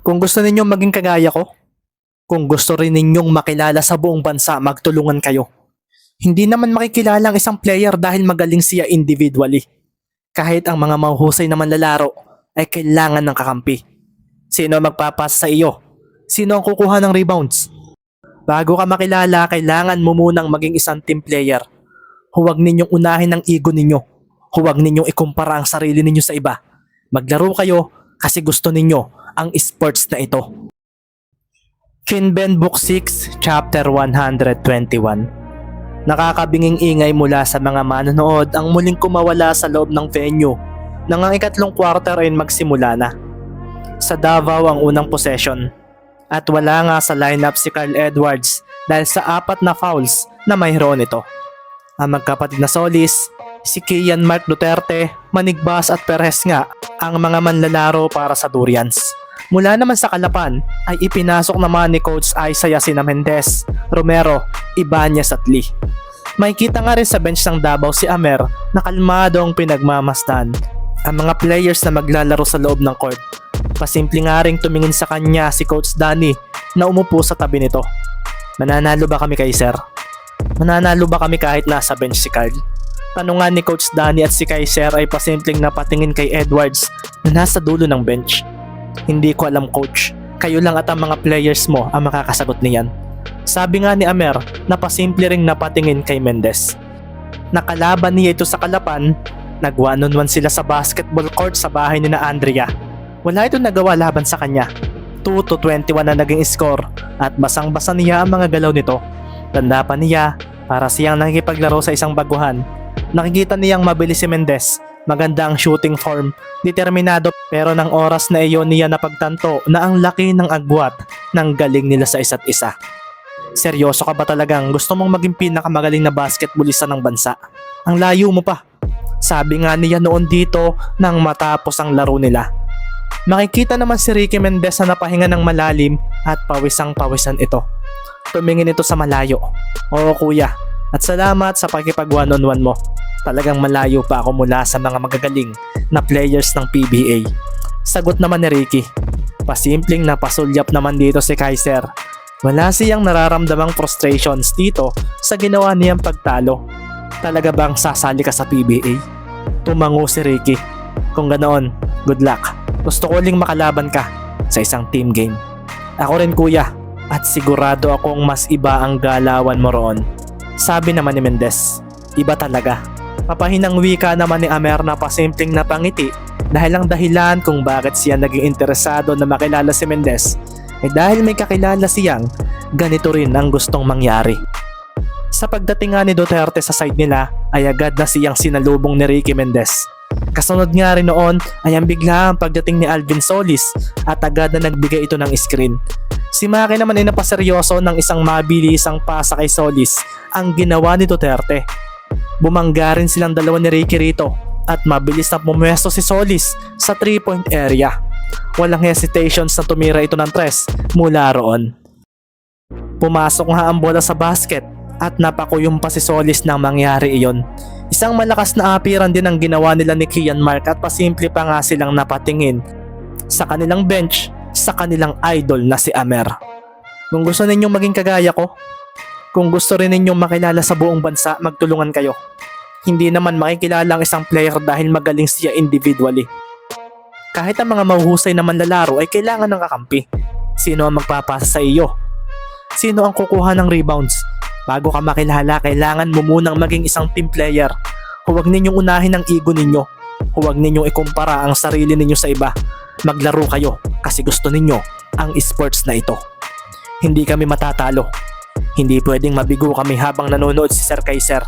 Kung gusto ninyong maging kagaya ko, kung gusto rin ninyong makilala sa buong bansa, magtulungan kayo. Hindi naman makikilala ang isang player dahil magaling siya individually. Kahit ang mga mahuhusay na manlalaro ay kailangan ng kakampi. Sino ang magpapasa sa iyo? Sino ang kukuha ng rebounds? Bago ka makilala, kailangan mo munang maging isang team player. Huwag ninyong unahin ang ego ninyo. Huwag ninyong ikumpara ang sarili ninyo sa iba. Maglaro kayo kasi gusto ninyo ang sports na ito. Kinben Book 6, Chapter 121. Nakakabinging ingay mula sa mga manonood ang muling kumawala sa loob ng venue nang ang ikatlong quarter ay magsimula na. Sa Davao ang unang possession at wala nga sa lineup si Carl Edwards dahil sa 4 na fouls na mayroon ito. Ang magkapatid na Solis, si Kian Mark Duterte, Manigbas at Perez nga ang mga manlalaro para sa Durians. Mula naman sa Kalapan ay ipinasok naman ni Coach Isaiah sina Mendez, Romero, Ibanez at Lee. Makikita nga rin sa bench ng Davao si Amer na kalmado ang pinagmamasdan ang mga players na maglalaro sa loob ng court. Pasimple nga rin tumingin sa kanya si Coach Danny na umupo sa tabi nito. Mananalo ba kami kay Sir? Mananalo ba kami kahit nasa bench si Carl? Tanungan ni Coach Danny at si Kaiser ay pasimpleng napatingin kay Edwards na nasa dulo ng bench. Hindi ko alam coach, kayo lang at ang mga players mo ang makakasagot niyan. Sabi nga ni Amer na pasimple ring napatingin kay Mendez. Nakalaban niya ito sa Kalapan, nag 1-on-1 sila sa basketball court sa bahay ni na Andrea. Wala ito nagawa laban sa kanya. 2-21 na naging score at basang-basa niya ang mga galaw nito. Tanda pa niya para siyang nakikipaglaro sa isang baguhan. Nakikita niyang mabilis si Mendez. Maganda ang shooting form, determinado pero ng oras na iyon niya napagtanto na ang laki ng agwat ng galing nila sa isa't isa. Seryoso ka ba talagang gusto mong maging pinakamagaling na basketballista ng bansa? Ang layo mo pa. Sabi nga niya noon dito nang matapos ang laro nila. Makikita naman si Ricky Mendez na napahinga ng malalim at pawisang-pawisan ito. Tumingin ito sa malayo. Oo kuya, at salamat sa pakipag 1-on-1 mo. Talagang malayo pa ako mula sa mga magagaling na players ng PBA. Sagot naman ni Ricky. Pasimpleng napasulyap naman dito si Kaiser. Wala siyang nararamdamang frustrations dito sa ginawa niyang pagtalo. Talaga bang sasali ka sa PBA? Tumango si Ricky. Kung ganoon, good luck. Gusto ko uling makalaban ka sa isang team game. Ako rin kuya, at sigurado akong mas iba ang galawan mo roon. Sabi naman ni Mendez. Iba talaga. Papahinang wika naman ni Amer na pasimpleng napangiti dahil ang dahilan kung bakit siya naging interesado na makilala si Mendez ay dahil may kakilala siyang ganito rin ang gustong mangyari. Sa pagdating nga ni Duterte sa side nila ay agad na siyang sinalubong ni Ricky Mendez. Kasunod nga rin noon ay ang biglaang pagdating ni Alvin Solis at agad na nagbigay ito ng screen. Si Maki naman ay napaseryoso ng isang mabilisang pasa kay Solis ang ginawa ni Duterte. Bumangga rin silang dalawa ni Ricky rito at mabilis na pumwesto si Solis sa 3-point area. Walang hesitations na tumira ito ng 3 mula roon. Pumasok nga ang bola sa basket at napakuyong pa si Solis nang mangyari iyon. Isang malakas na apiran din ang ginawa nila ni Kian Mark at pasimple pa nga silang napatingin sa kanilang bench sa kanilang idol na si Amer. Kung gusto ninyong maging kagaya ko, kung gusto rin ninyong makilala sa buong bansa, magtulungan kayo. Hindi naman makikilala ang isang player dahil magaling siya individually. Kahit ang mga mahuhusay na manlalaro ay kailangan ng kakampi. Sino ang magpapasa sa iyo? Sino ang kukuha ng rebounds? Bago ka makilala, kailangan mo munang maging isang team player. Huwag ninyong unahin ang ego ninyo. Huwag ninyong ikumpara ang sarili ninyo sa iba. Maglaro kayo kasi gusto ninyo ang sports na ito. Hindi kami matatalo. Hindi pwedeng mabigo kami habang nanonood si Sir Kaiser.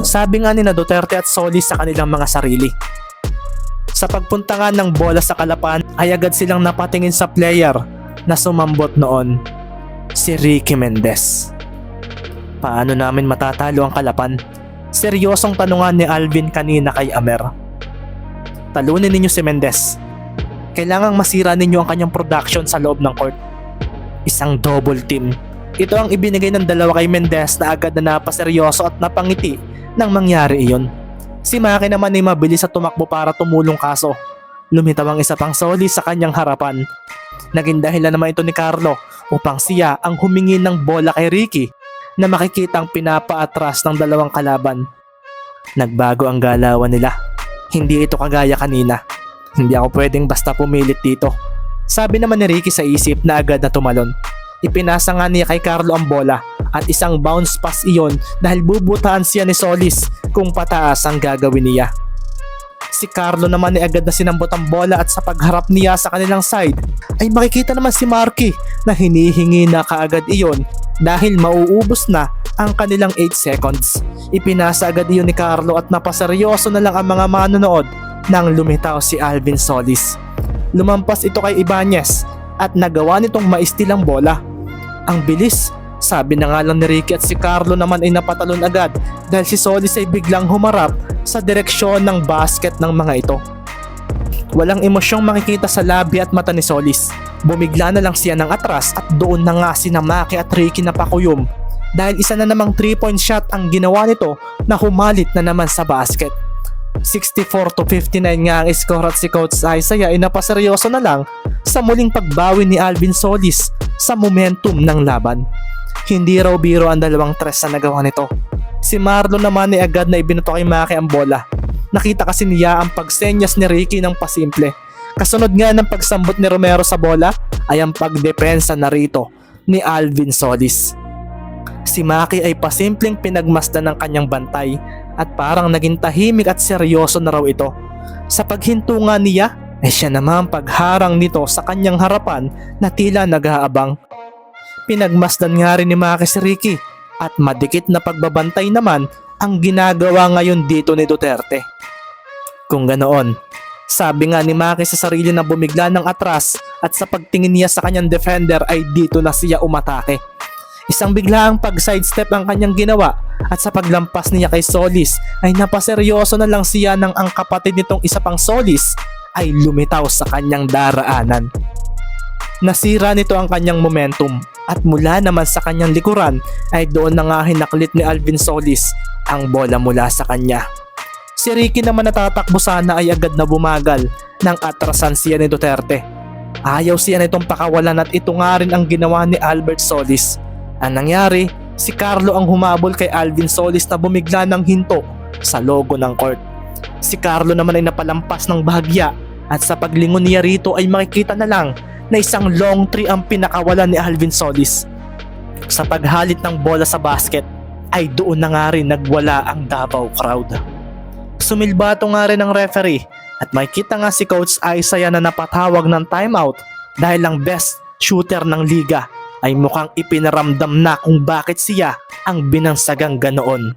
Sabi nga ni na Duterte at Solis sa kanilang mga sarili. Sa pagpunta nga ng bola sa Kalapan ay agad silang napatingin sa player na sumambot noon, si Ricky Mendez. Paano namin matatalo ang Kalapan? Seryosong tanungan ni Alvin kanina kay Amer. Talunin ninyo si Mendez. Kailangang masira ninyo ang kanyang production sa loob ng court. Isang double team. Ito ang ibinigay ng dalawa kay Mendez na agad na napaseryoso at napangiti nang mangyari iyon. Si Maki naman ay mabilis at tumakbo para tumulong kaso lumitaw ang isa pang Solis sa kanyang harapan. Naging dahilan naman ito ni Carlo upang siya ang humingi ng bola kay Ricky na makikitang pinapaatras ng dalawang kalaban. Nagbago ang galawan nila. Hindi ito kagaya kanina. Hindi ako pwedeng basta pumilit dito. Sabi naman ni Ricky sa isip na agad na tumalon. Ipinasa nga niya kay Carlo ang bola at isang bounce pass iyon dahil bubutaan siya ni Solis kung pataas ang gagawin niya. Si Carlo naman ay agad na sinambot ang bola at sa pagharap niya sa kanilang side ay makikita naman si Marky na hinihingi na kaagad iyon dahil mauubos na ang kanilang 8 seconds. Ipinasa agad iyon ni Carlo at napaseryoso na lang ang mga manonood nang lumitaw si Alvin Solis. Lumampas ito kay Ibanez at nagawa nitong maistil ang bola. Ang bilis, sabi na nga lang ni Ricky at si Carlo naman ay napatalon agad dahil si Solis ay biglang humarap sa direksyon ng basket ng mga ito. Walang emosyong makikita sa labi at mata ni Solis. Bumigla na lang siya ng atras at doon na nga sina Maki at Ricky napakuyom dahil isa na namang 3-point shot ang ginawa nito na humalit na naman sa basket. 64-59 nga ang score at si Coach Isaiah ay napaseryoso na lang sa muling pagbawi ni Alvin Solis sa momentum ng laban. Hindi raw biro ang dalawang tres na nagawa nito. Si Marlon naman ay agad na ibinuto kay Maki ang bola. Nakita kasi niya ang pagsenyas ni Ricky ng pasimple. Kasunod nga ng pagsambot ni Romero sa bola ay ang pagdepensa na rito ni Alvin Solis. Si Maki ay pasimpleng pinagmasdan ng kanyang bantay at parang naging tahimik at seryoso na raw ito. Sa paghinto nga niya ay siya naman pagharang nito sa kanyang harapan na tila nag-aabang. Pinagmasdan nga rin ni Maki si Ricky at madikit na pagbabantay naman ang ginagawa ngayon dito ni Duterte. Kung ganoon, sabi nga ni Maki sa sarili na bumigla ng atras at sa pagtingin niya sa kanyang defender ay dito na siya umatake. Isang biglaang pag-sidestep ang kanyang ginawa at sa paglampas niya kay Solis ay napaseryoso na lang siya nang ang kapatid nitong isa pang Solis ay lumitaw sa kanyang daraanan. Nasira nito ang kanyang momentum at mula naman sa kanyang likuran ay doon na nga hinaklit ni Alvin Solis ang bola mula sa kanya. Si Ricky naman natatakbo sana ay agad na bumagal nang atrasan siya ni Duterte. Ayaw siya nitong pakawalan at ito nga rin ang ginawa ni Albert Solis. Ang nangyari, si Carlo ang humabol kay Alvin Solis na bumigla ng hinto sa logo ng court. Si Carlo naman ay napalampas ng bahagya at sa paglingon niya rito ay makikita na lang na isang long three ang pinakawalan ni Alvin Solis. Sa paghalit ng bola sa basket ay doon na nga rin nagwala ang Davao crowd. Sumilbato nga rin ang referee at makikita nga si Coach Isaiah na napatawag ng timeout dahil ang best shooter ng liga ay mukhang ipinaramdam na kung bakit siya ang binansagang ganoon.